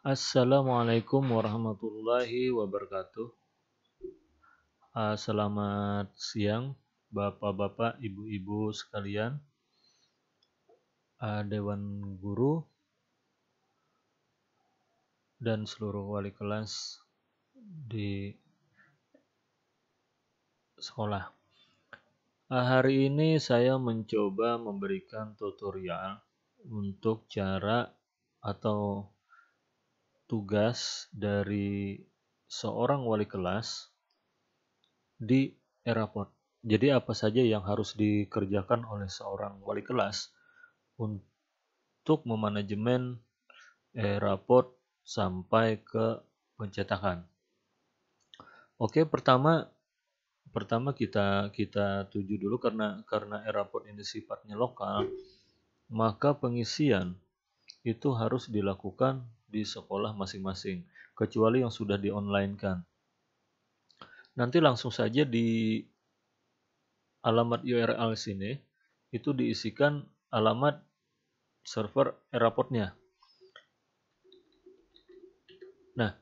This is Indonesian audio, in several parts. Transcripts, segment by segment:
Assalamualaikum warahmatullahi wabarakatuh. Selamat siang, bapak-bapak, ibu-ibu sekalian, dewan guru, dan seluruh wali kelas di sekolah. Hari ini saya mencoba memberikan tutorial untuk cara atau tugas dari seorang wali kelas di Eraport. Jadi apa saja yang harus dikerjakan oleh seorang wali kelas untuk memanajemen raport sampai ke pencetakan. Oke, pertama kita tuju dulu karena raport ini sifatnya lokal, maka pengisian itu harus dilakukan di sekolah masing-masing, kecuali yang sudah di-online-kan. Nanti langsung saja di alamat URL sini itu diisikan alamat server Eraportnya. Nah,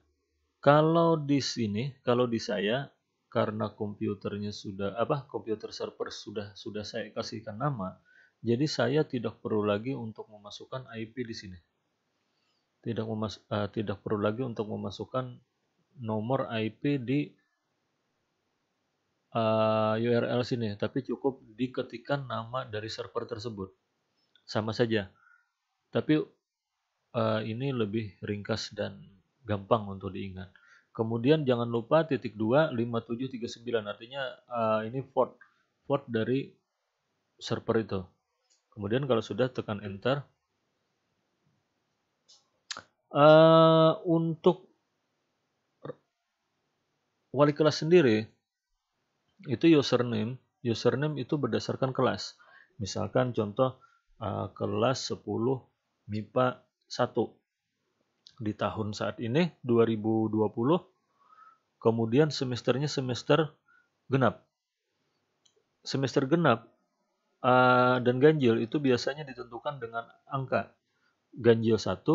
kalau di sini, kalau di saya, karena komputer server sudah saya kasihkan nama, jadi saya tidak perlu lagi untuk memasukkan IP di sini. Tidak perlu lagi untuk memasukkan nomor IP di URL sini, tapi cukup diketikkan nama dari server tersebut. Sama saja. Tapi ini lebih ringkas dan gampang untuk diingat. Kemudian jangan lupa titik 2 5739, artinya ini port dari server itu. Kemudian kalau sudah tekan enter. Untuk wali kelas sendiri itu username itu berdasarkan kelas. Misalkan contoh kelas 10 MIPA 1 di tahun saat ini 2020, kemudian semesternya semester genap. Semester genap dan ganjil itu biasanya ditentukan dengan angka ganjil 1,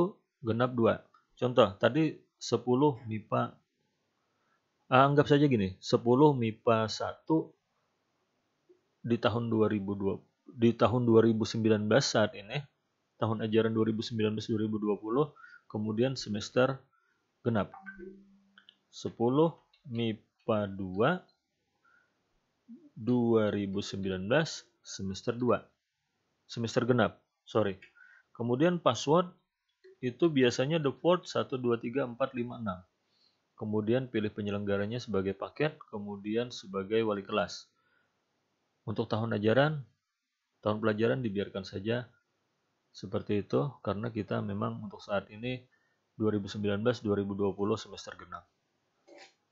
genap 2. Contoh tadi 10 MIPA, anggap saja gini, 10 MIPA 1 di tahun 2019 saat ini, tahun ajaran 2019-2020, kemudian semester genap 10 MIPA 2 2019 semester 2, semester genap, sorry. Kemudian password itu biasanya default 1, 2, 3, 4, 5, 6. Kemudian pilih penyelenggaranya sebagai paket, kemudian sebagai wali kelas. Untuk tahun pelajaran dibiarkan saja seperti itu, karena kita memang untuk saat ini 2019-2020 semester genap.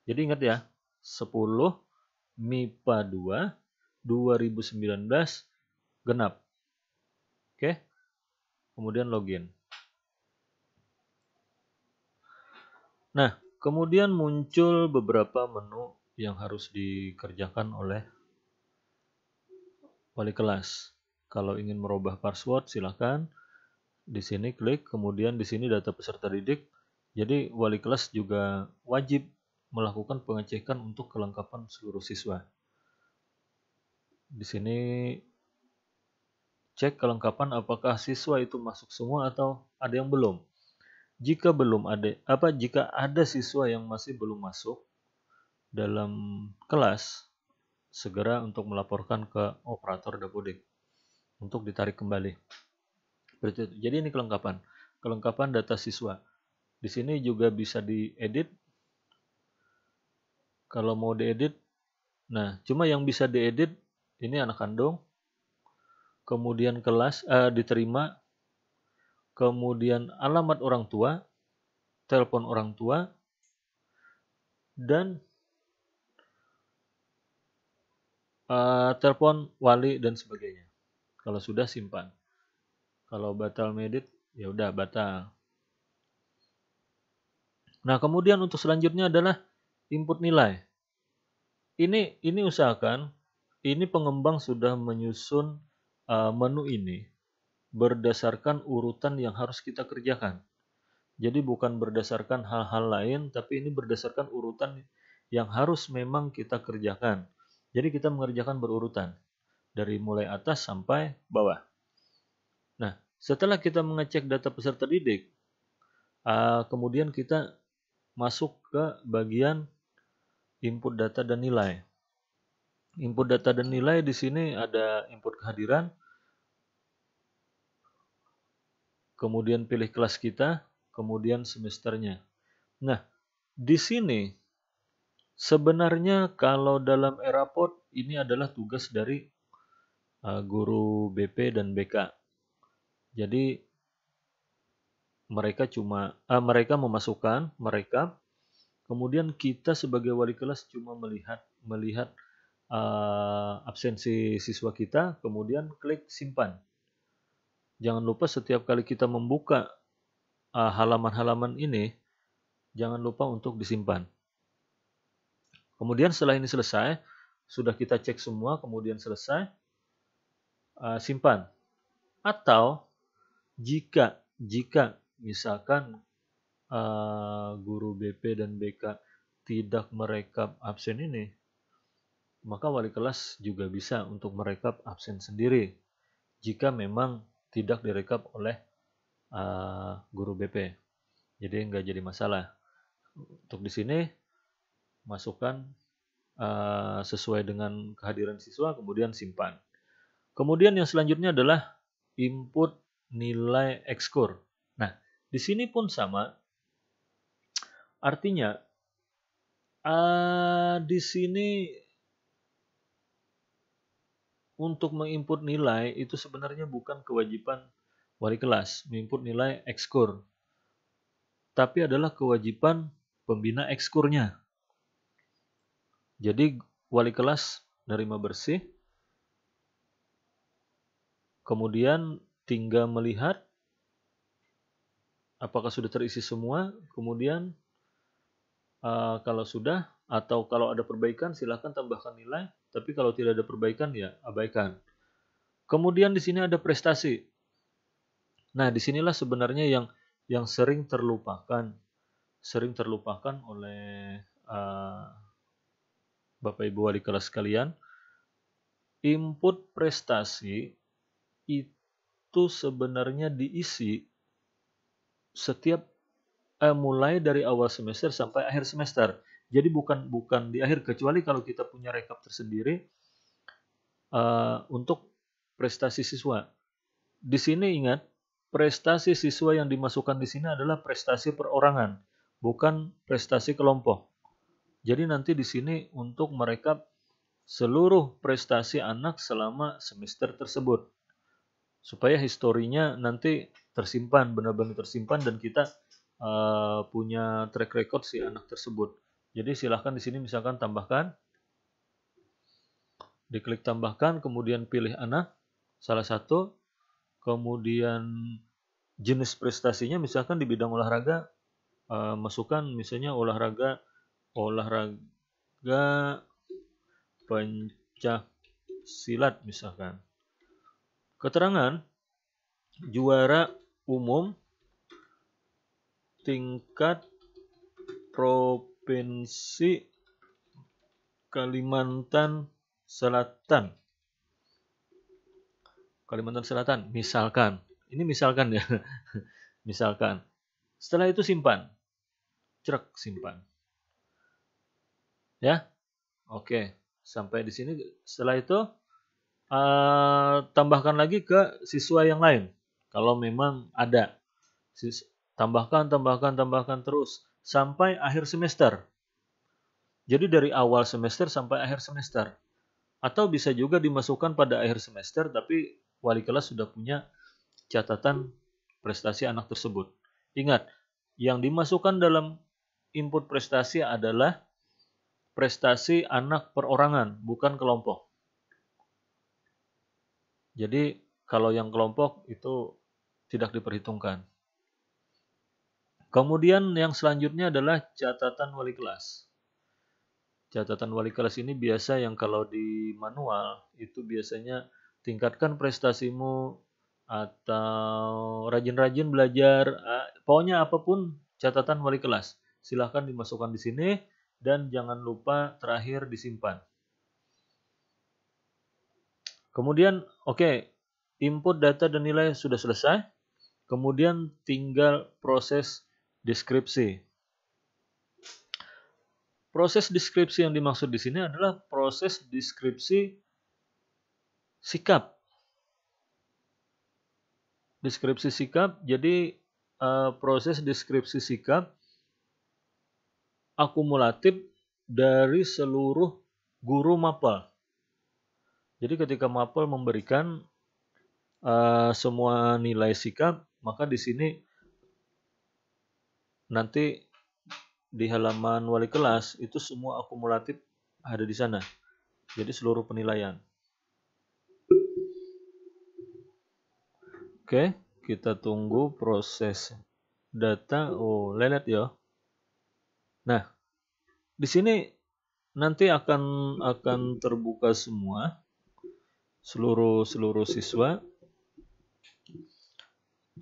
Jadi ingat ya, 10 MIPA 2 2019 genap. Oke. Kemudian login. Nah, kemudian muncul beberapa menu yang harus dikerjakan oleh wali kelas. Kalau ingin merubah password, silakan. Di sini klik, kemudian di sini data peserta didik. Jadi wali kelas juga wajib melakukan pengecekan untuk kelengkapan seluruh siswa. Di sini cek kelengkapan apakah siswa itu masuk semua atau ada yang belum. Jika ada siswa yang masih belum masuk dalam kelas, segera untuk melaporkan ke operator Dapodik untuk ditarik kembali. Jadi ini kelengkapan data siswa. Di sini juga bisa diedit. Kalau mau diedit, nah cuma yang bisa diedit ini anak kandung, kemudian kelas diterima, kemudian alamat orang tua, telepon orang tua, dan telepon wali dan sebagainya. Kalau sudah simpan. Kalau batal medit, ya udah batal. Nah, kemudian untuk selanjutnya adalah input nilai. Ini usahakan ini pengembang sudah menyusun menu ini berdasarkan urutan yang harus kita kerjakan. Jadi bukan berdasarkan hal-hal lain, tapi ini berdasarkan urutan yang harus memang kita kerjakan. Jadi kita mengerjakan berurutan, dari mulai atas sampai bawah. Nah, setelah kita mengecek data peserta didik, kemudian kita masuk ke bagian input data dan nilai. Input data dan nilai di sini ada input kehadiran, kemudian pilih kelas kita, kemudian semesternya. Nah, di sini sebenarnya kalau dalam Eraport ini adalah tugas dari guru BP dan BK. Jadi mereka memasukkan, mereka, kemudian kita sebagai wali kelas cuma melihat absensi siswa kita, kemudian klik simpan. Jangan lupa setiap kali kita membuka halaman-halaman ini, jangan lupa untuk disimpan. Kemudian setelah ini selesai, sudah kita cek semua, kemudian selesai, simpan. Atau jika misalkan guru BP dan BK tidak merekap absen ini, maka wali kelas juga bisa untuk merekap absen sendiri jika memang tidak direkap oleh guru BP. Jadi nggak jadi masalah. Untuk di sini masukkan sesuai dengan kehadiran siswa, kemudian simpan. Kemudian yang selanjutnya adalah input nilai ekskur. Nah, di sini pun sama. Artinya di sini untuk menginput nilai itu sebenarnya bukan kewajiban wali kelas menginput nilai ekskur, tapi adalah kewajiban pembina ekskurnya. Jadi wali kelas nerima bersih, kemudian tinggal melihat apakah sudah terisi semua, kemudian kalau sudah atau kalau ada perbaikan silahkan tambahkan nilai, tapi kalau tidak ada perbaikan ya abaikan. Kemudian di sini ada prestasi. Nah, disinilah sebenarnya yang sering terlupakan oleh Bapak Ibu wali kelas sekalian. Input prestasi itu sebenarnya diisi setiap mulai dari awal semester sampai akhir semester. Jadi bukan di akhir, kecuali kalau kita punya rekap tersendiri untuk prestasi siswa. Di sini ingat, prestasi siswa yang dimasukkan di sini adalah prestasi perorangan, bukan prestasi kelompok. Jadi nanti di sini untuk merekap seluruh prestasi anak selama semester tersebut, supaya historinya nanti tersimpan, benar-benar tersimpan, dan kita punya track record si anak tersebut. Jadi silahkan di sini misalkan tambahkan, diklik tambahkan, kemudian pilih anak salah satu, kemudian jenis prestasinya misalkan di bidang olahraga, masukkan misalnya olahraga pencak silat misalkan. Keterangan juara umum tingkat provinsi Kalimantan Selatan. Misalkan. Ini misalkan ya. Misalkan. Setelah itu simpan. Simpan. Ya. Oke. Sampai di sini. Setelah itu tambahkan lagi ke siswa yang lain. Kalau memang ada. Tambahkan terus sampai akhir semester. Jadi dari awal semester sampai akhir semester. Atau bisa juga dimasukkan pada akhir semester, tapi wali kelas sudah punya catatan prestasi anak tersebut. Ingat, yang dimasukkan dalam input prestasi adalah prestasi anak perorangan, bukan kelompok. Jadi kalau yang kelompok itu tidak diperhitungkan. Kemudian yang selanjutnya adalah catatan wali kelas. Catatan wali kelas ini biasa yang kalau di manual itu biasanya tingkatkan prestasimu atau rajin-rajin belajar, Pokoknya apapun catatan wali kelas, silahkan dimasukkan di sini dan jangan lupa terakhir disimpan. Kemudian, oke, input data dan nilai sudah selesai. Kemudian tinggal proses deskripsi. Proses deskripsi yang dimaksud di sini adalah proses deskripsi sikap. Deskripsi sikap, jadi proses deskripsi sikap akumulatif dari seluruh guru mapel. Jadi ketika mapel memberikan semua nilai sikap, maka di sini nanti di halaman wali kelas itu semua akumulatif ada di sana. Jadi seluruh penilaian. Oke, kita tunggu proses data. Oh, lelet ya. Nah, di sini nanti akan terbuka semua seluruh siswa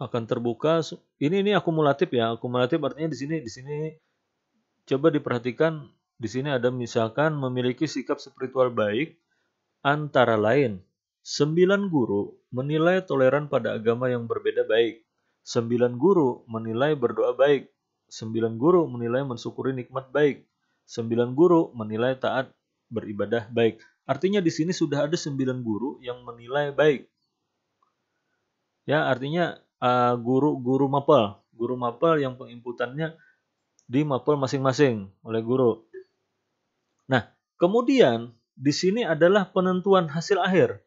akan terbuka. Ini akumulatif ya. Akumulatif artinya di sini coba diperhatikan, di sini ada misalkan memiliki sikap spiritual baik antara lain 9 guru menilai toleran pada agama yang berbeda baik. 9 guru menilai berdoa baik. 9 guru menilai mensyukuri nikmat baik. 9 guru menilai taat beribadah baik. Artinya di sini sudah ada 9 guru yang menilai baik. Ya, artinya guru mapel yang penginputannya di mapel masing-masing oleh guru. Nah, kemudian di sini adalah penentuan hasil akhir.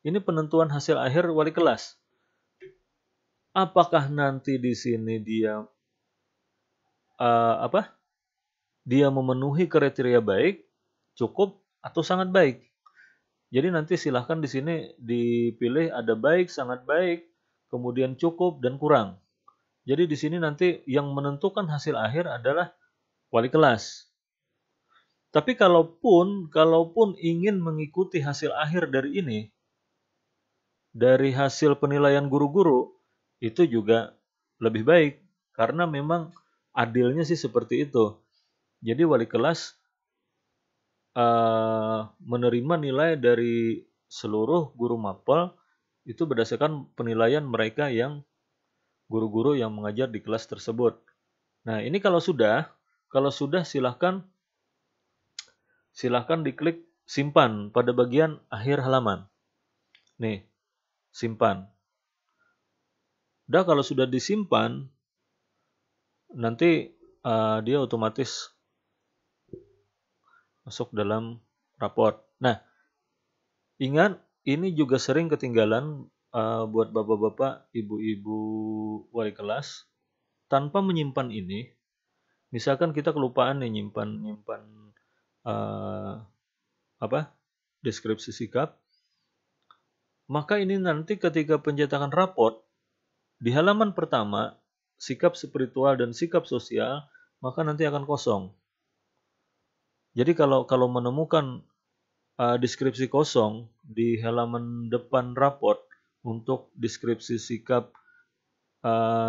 Ini penentuan hasil akhir wali kelas. Apakah nanti di sini dia dia memenuhi kriteria baik, cukup, atau sangat baik? Jadi nanti silahkan di sini dipilih ada baik, sangat baik, kemudian cukup dan kurang. Jadi di sini nanti yang menentukan hasil akhir adalah wali kelas. Tapi kalaupun ingin mengikuti hasil akhir dari ini, dari hasil penilaian guru-guru, itu juga lebih baik. Karena memang adilnya sih seperti itu. Jadi wali kelas menerima nilai dari seluruh guru mapel itu berdasarkan penilaian mereka yang guru-guru yang mengajar di kelas tersebut. Nah, ini kalau sudah silahkan diklik simpan pada bagian akhir halaman. Nih, simpan. Udah, kalau sudah disimpan, nanti dia otomatis masuk dalam raport. Nah, ingat, ini juga sering ketinggalan buat bapak-bapak, ibu-ibu wali kelas. Tanpa menyimpan ini, misalkan kita kelupaan nih nyimpan deskripsi sikap, maka ini nanti ketika pencetakan raport di halaman pertama sikap spiritual dan sikap sosial, maka nanti akan kosong. Jadi kalau menemukan deskripsi kosong di halaman depan raport untuk deskripsi sikap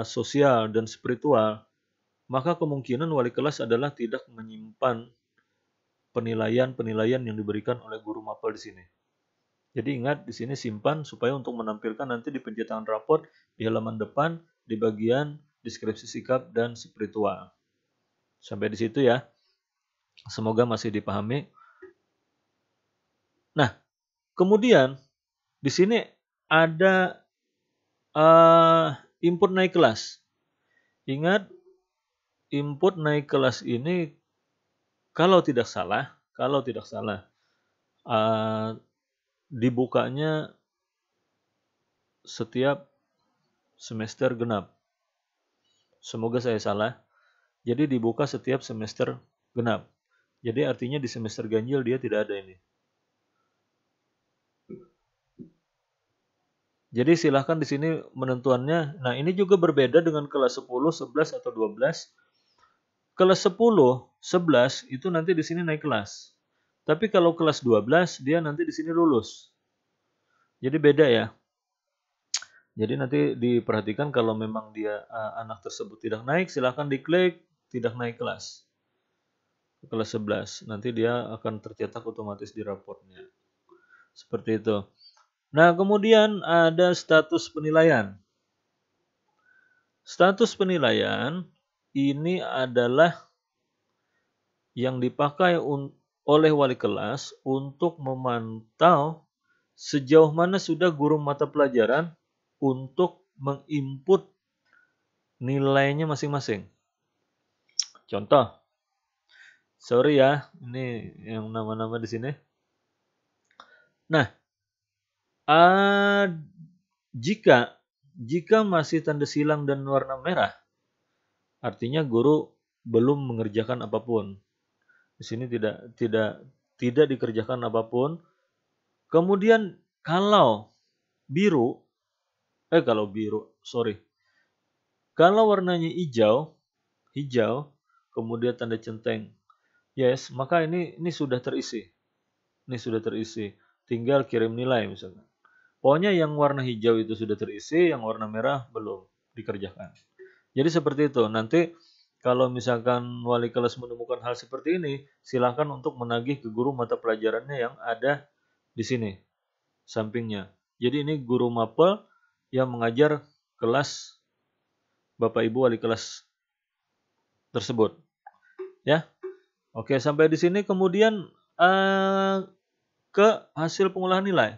sosial dan spiritual, maka kemungkinan wali kelas adalah tidak menyimpan penilaian yang diberikan oleh guru mapel di sini. Jadi ingat, di sini simpan supaya untuk menampilkan nanti di pencetakan raport di halaman depan di bagian deskripsi sikap dan spiritual. Sampai di situ ya. Semoga masih dipahami. Nah, kemudian di sini ada input naik kelas. Ingat, input naik kelas ini kalau tidak salah dibukanya setiap semester genap. Semoga saya salah. Jadi dibuka setiap semester genap. Jadi artinya di semester ganjil dia tidak ada ini. Jadi silahkan di sini menentuannya. Nah, ini juga berbeda dengan kelas 10, 11 atau 12. Kelas 10, 11 itu nanti di sini naik kelas. Tapi kalau kelas 12 dia nanti di sini lulus. Jadi beda ya. Jadi nanti diperhatikan kalau memang dia anak tersebut tidak naik, silahkan diklik tidak naik kelas. Kelas 11. Nanti dia akan tercetak otomatis di raportnya. Seperti itu. Nah, kemudian ada status penilaian. Status penilaian ini adalah yang dipakai oleh wali kelas untuk memantau sejauh mana sudah guru mata pelajaran untuk menginput nilainya masing-masing. Contoh, sorry ya, ini yang nama-nama di sini. Nah, jika masih tanda silang dan warna merah, artinya guru belum mengerjakan apapun. Di sini tidak dikerjakan apapun. Kemudian kalau warnanya hijau, kemudian tanda centeng yes, maka ini sudah terisi. Ini sudah terisi. Tinggal kirim nilai misalkan. Pokoknya yang warna hijau itu sudah terisi, yang warna merah belum dikerjakan. Jadi seperti itu. Nanti kalau misalkan wali kelas menemukan hal seperti ini, silakan untuk menagih ke guru mata pelajarannya yang ada di sini, sampingnya. Jadi ini guru mapel yang mengajar kelas Bapak Ibu wali kelas tersebut. Ya. Oke, sampai di sini kemudian ke hasil pengolahan nilai.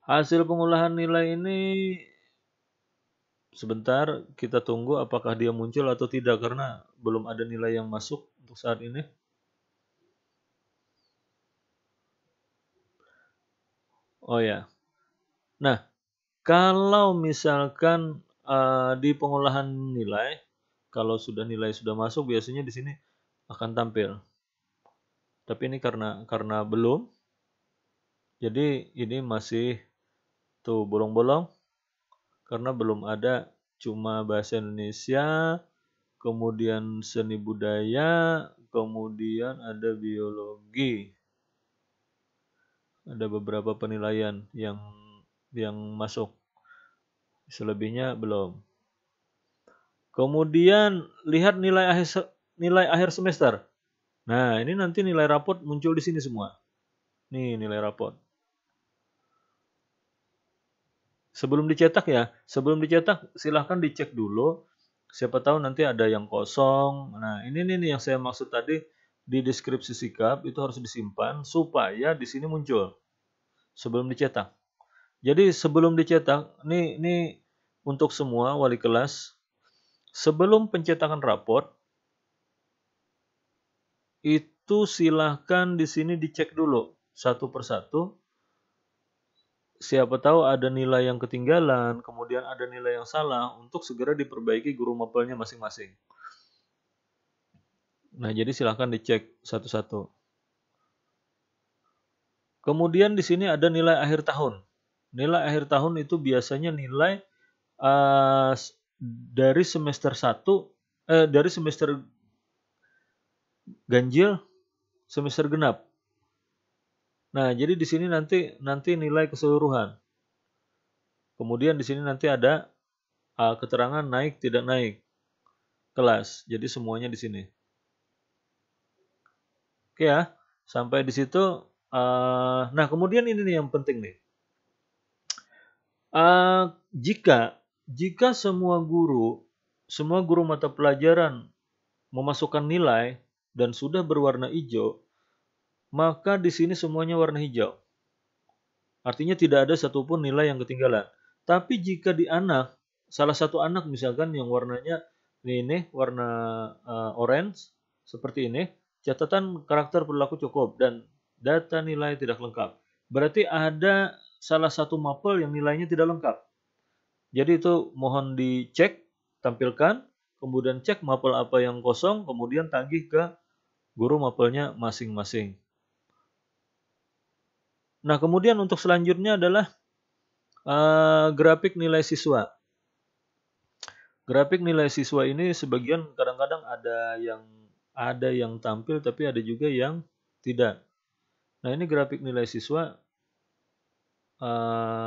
Hasil pengolahan nilai ini sebentar kita tunggu apakah dia muncul atau tidak karena belum ada nilai yang masuk untuk saat ini. Oh ya. Nah, kalau misalkan di pengolahan nilai, kalau sudah nilai sudah masuk biasanya di sini akan tampil. Tapi ini karena belum, jadi ini masih tuh bolong-bolong karena belum ada, cuma bahasa Indonesia, kemudian seni budaya, kemudian ada biologi. Ada beberapa penilaian yang masuk. Selebihnya belum. Kemudian lihat nilai akhir semester. Nah, ini nanti nilai raport muncul di sini semua. Nih nilai raport. Sebelum dicetak silahkan dicek dulu. Siapa tahu nanti ada yang kosong. Nah, ini nih yang saya maksud tadi di deskripsi sikap itu harus disimpan supaya di sini muncul sebelum dicetak. Jadi sebelum dicetak, ini untuk semua wali kelas, sebelum pencetakan raport itu silahkan di sini dicek dulu satu persatu. Siapa tahu ada nilai yang ketinggalan, kemudian ada nilai yang salah untuk segera diperbaiki guru mapelnya masing-masing. Nah, jadi silahkan dicek satu-satu. Kemudian di sini ada nilai akhir tahun. Nilai akhir tahun itu biasanya nilai dari semester 1 dari semester ganjil semester genap. Nah, jadi di sini nanti nilai keseluruhan. Kemudian di sini nanti ada keterangan naik tidak naik kelas. Jadi semuanya di sini. Oke ya, sampai di situ. Nah, kemudian ini nih yang penting nih. Jika semua guru mata pelajaran memasukkan nilai dan sudah berwarna hijau, maka di sini semuanya warna hijau. Artinya tidak ada satupun nilai yang ketinggalan. Tapi jika di salah satu anak misalkan yang warnanya ini warna orange seperti ini, catatan karakter perilaku cukup dan data nilai tidak lengkap. Berarti ada salah satu mapel yang nilainya tidak lengkap. Jadi itu mohon dicek, tampilkan, kemudian cek mapel apa yang kosong, kemudian tagih ke guru mapelnya masing-masing. Nah, kemudian untuk selanjutnya adalah grafik nilai siswa. Grafik nilai siswa ini sebagian kadang-kadang ada yang tampil tapi ada juga yang tidak. Nah, ini grafik nilai siswa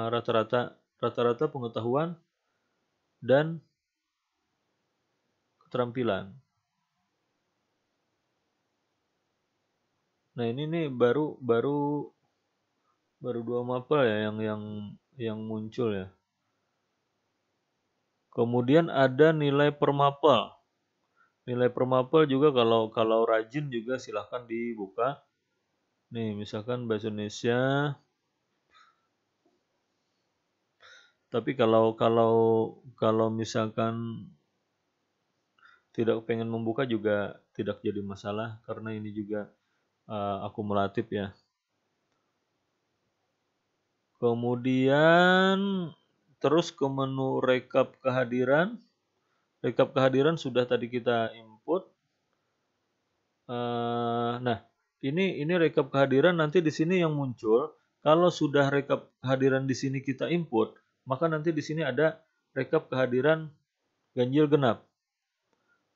rata-rata rata-rata pengetahuan dan keterampilan. Nah, ini nih baru 2 mapel ya yang muncul ya. Kemudian ada nilai per mapel. Nilai per mapel juga kalau rajin juga silahkan dibuka. Nih, misalkan bahasa Indonesia. Tapi kalau misalkan tidak pengen membuka juga tidak jadi masalah karena ini juga akumulatif ya. Kemudian terus ke menu rekap kehadiran. Rekap kehadiran sudah tadi kita input. Nah, ini rekap kehadiran nanti di sini yang muncul. Kalau sudah rekap kehadiran di sini kita input, maka nanti di sini ada rekap kehadiran ganjil genap.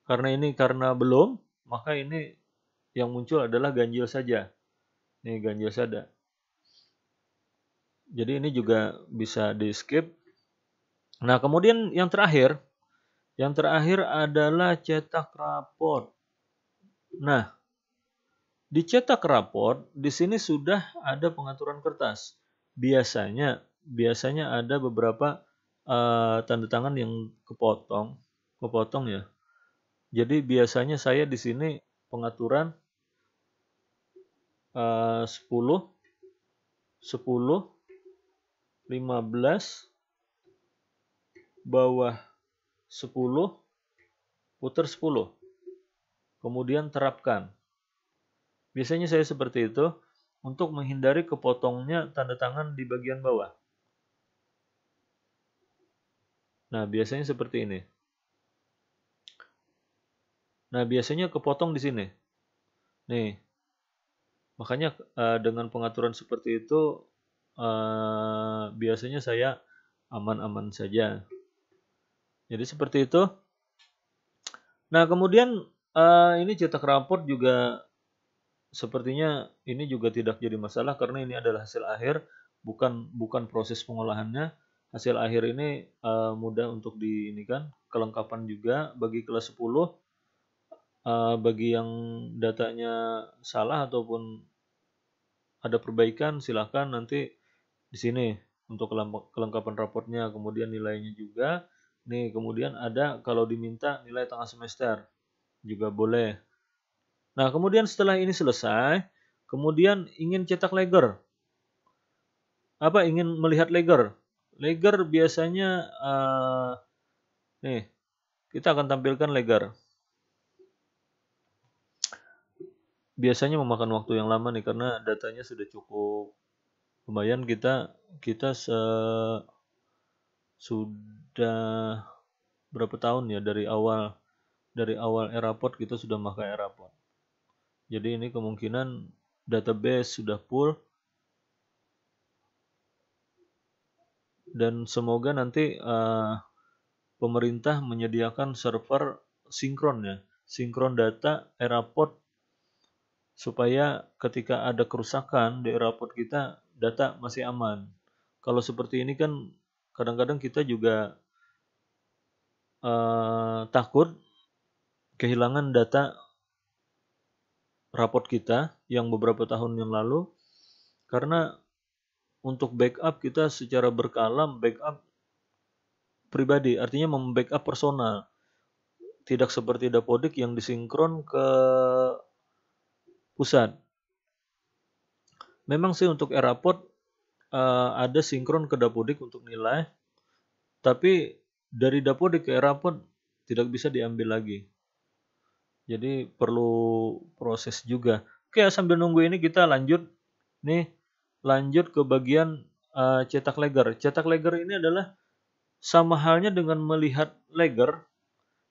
Karena belum, maka ini yang muncul adalah ganjil saja. Ini ganjil saja. Jadi ini juga bisa di skip. Nah, kemudian yang terakhir adalah cetak raport. Nah, di cetak raport di sini sudah ada pengaturan kertas. Biasanya ada beberapa tanda tangan yang kepotong ya. Jadi biasanya saya di sini pengaturan 10, 15, bawah 10, putar 10. Kemudian terapkan. Biasanya saya seperti itu untuk menghindari kepotongnya tanda tangan di bagian bawah. Nah, biasanya seperti ini. Nah, biasanya kepotong di sini. Nih. Makanya dengan pengaturan seperti itu biasanya saya aman-aman saja. Jadi seperti itu. Nah, kemudian ini cetak raport juga sepertinya ini juga tidak jadi masalah karena ini adalah hasil akhir, bukan proses pengolahannya. Hasil akhir ini mudah untuk diinikan. Kelengkapan juga bagi kelas 10. Bagi yang datanya salah ataupun ada perbaikan, silahkan nanti di sini untuk kelengkapan raportnya, kemudian nilainya juga. Nih, kemudian ada kalau diminta nilai tengah semester juga boleh. Nah, kemudian setelah ini selesai, kemudian ingin cetak leger. Ingin melihat leger. Leger biasanya nih, kita akan tampilkan leger. Biasanya memakan waktu yang lama nih karena datanya sudah cukup lumayan. Kita sudah berapa tahun ya dari awal Eraport kita sudah pakai Eraport. Jadi ini kemungkinan database sudah full dan semoga nanti pemerintah menyediakan server sinkron ya, sinkron data Eraport supaya ketika ada kerusakan di Eraport kita data masih aman. Kalau seperti ini kan kadang-kadang kita juga takut kehilangan data raport kita yang beberapa tahun yang lalu karena untuk backup kita secara berkala backup pribadi, artinya membackup personal. Tidak seperti Dapodik yang disinkron ke pusat. Memang sih untuk Eraport ada sinkron ke Dapodik untuk nilai, tapi dari Dapodik ke Eraport tidak bisa diambil lagi. Jadi perlu proses juga. Oke, sambil nunggu ini kita lanjut ke bagian cetak leger. Cetak leger ini adalah sama halnya dengan melihat leger,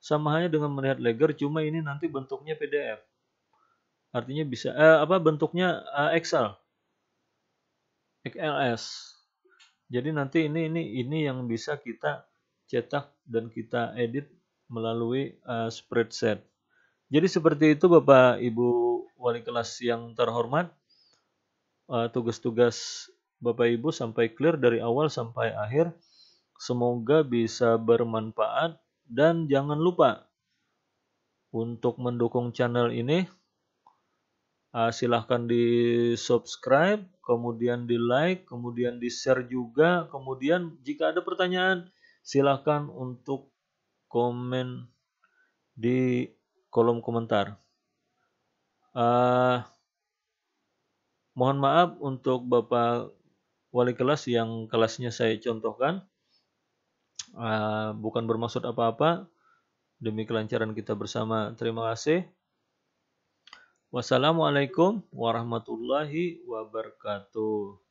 cuma ini nanti bentuknya PDF. Artinya bisa bentuknya Excel, XLS. Jadi nanti ini yang bisa kita cetak dan kita edit melalui spreadsheet. Jadi seperti itu Bapak Ibu wali kelas yang terhormat. Tugas-tugas Bapak Ibu sampai clear dari awal sampai akhir. Semoga bisa bermanfaat dan jangan lupa untuk mendukung channel ini. Silahkan di subscribe, kemudian di like, kemudian di share juga. Kemudian jika ada pertanyaan silahkan untuk komen di kolom komentar. Mohon maaf untuk Bapak Wali kelas yang kelasnya saya contohkan. Bukan bermaksud apa-apa, demi kelancaran kita bersama. Terima kasih. Wassalamualaikum warahmatullahi wabarakatuh.